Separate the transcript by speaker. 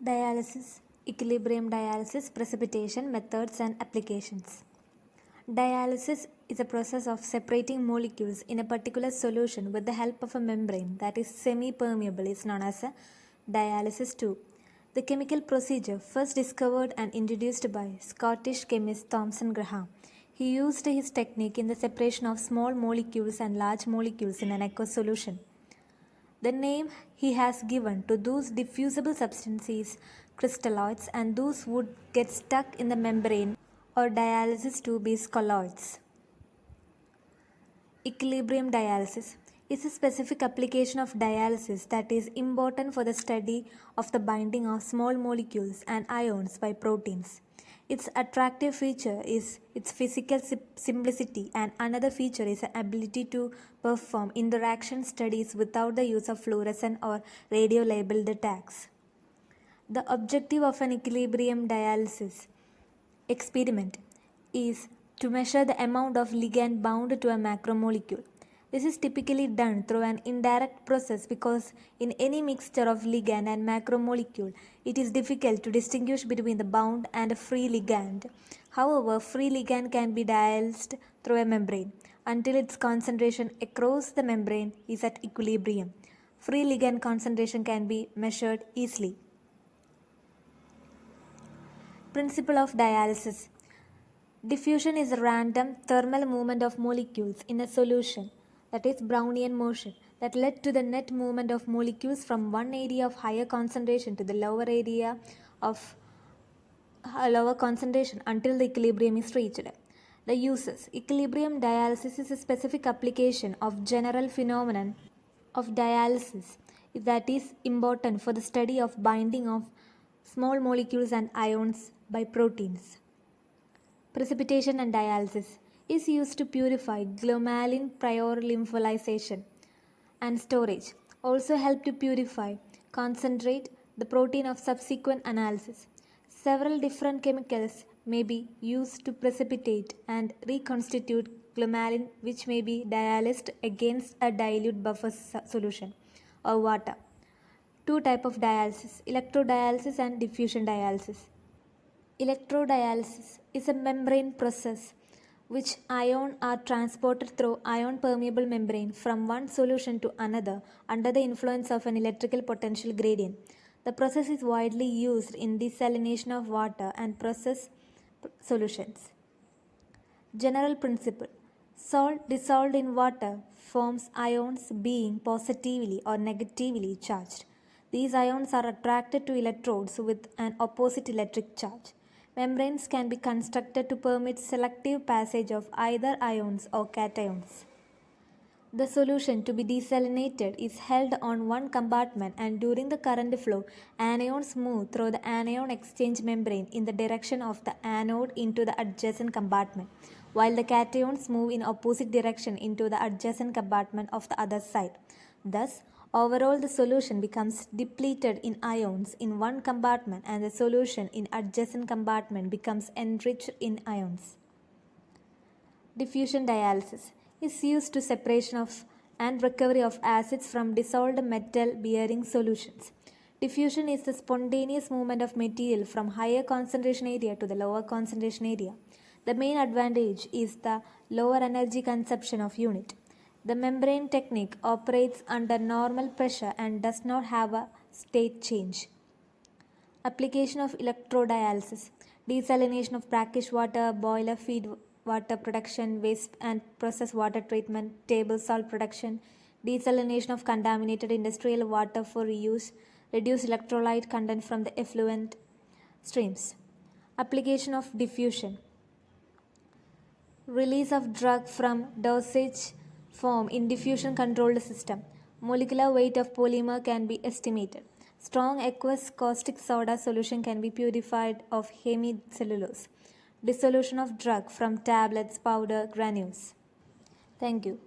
Speaker 1: Dialysis, equilibrium dialysis, precipitation, methods and applications. Dialysis is a process of separating molecules in a particular solution with the help of a membrane that is semi-permeable is known as a dialysis tube. The chemical procedure first discovered and introduced by Scottish chemist Thomson Graham. He used his technique in the separation of small molecules and large molecules in an aqueous solution. The name he has given to those diffusible substances, crystalloids, and those would get stuck in the membrane or dialysis tube is colloids. Equilibrium dialysis is a specific application of dialysis that is important for the study of the binding of small molecules and ions by proteins. Its attractive feature is its physical simplicity, and another feature is the ability to perform interaction studies without the use of fluorescent or radio-labeled tags. The objective of an equilibrium dialysis experiment is to measure the amount of ligand bound to a macromolecule. This is typically done through an indirect process because in any mixture of ligand and macromolecule, it is difficult to distinguish between the bound and a free ligand. However, free ligand can be dialysed through a membrane until its concentration across the membrane is at equilibrium. Free ligand concentration can be measured easily. Principle of dialysis. Diffusion is a random thermal movement of molecules in a solution, that is Brownian motion, that led to the net movement of molecules from one area of higher concentration to the lower area of lower concentration until the equilibrium is reached. The uses. Equilibrium dialysis is a specific application of general phenomenon of dialysis that is important for the study of binding of small molecules and ions by proteins. Precipitation and dialysis is used to purify glomalin prior lympholysation and storage. Also help to purify, concentrate the protein of subsequent analysis. Several different chemicals may be used to precipitate and reconstitute glomalin, which may be dialysed against a dilute buffer solution or water. Two types of dialysis, electrodialysis and diffusion dialysis. Electrodialysis is a membrane process which ions are transported through ion permeable membrane from one solution to another under the influence of an electrical potential gradient. The process is widely used in desalination of water and process solutions. General principle. Salt dissolved in water forms ions being positively or negatively charged. These ions are attracted to electrodes with an opposite electric charge. Membranes can be constructed to permit selective passage of either ions or cations. The solution to be desalinated is held on one compartment, and during the current flow, anions move through the anion exchange membrane in the direction of the anode into the adjacent compartment, while the cations move in opposite direction into the adjacent compartment of the other side. Thus, overall the solution becomes depleted in ions in one compartment, and the solution in adjacent compartment becomes enriched in ions. Diffusion dialysis is used to separation of and recovery of acids from dissolved metal bearing solutions. Diffusion is the spontaneous movement of material from higher concentration area to the lower concentration area. The main advantage is the lower energy consumption of unit. The membrane technique operates under normal pressure and does not have a state change. Application of electrodialysis. Desalination of brackish water, boiler feed water production, waste and process water treatment, table salt production, desalination of contaminated industrial water for reuse, reduce electrolyte content from the effluent streams. Application of diffusion. Release of drug from dosage form in diffusion controlled system. Molecular weight of polymer can be estimated. Strong aqueous caustic soda solution can be purified of hemicellulose. Dissolution of drug from tablets, powder, granules. Thank you.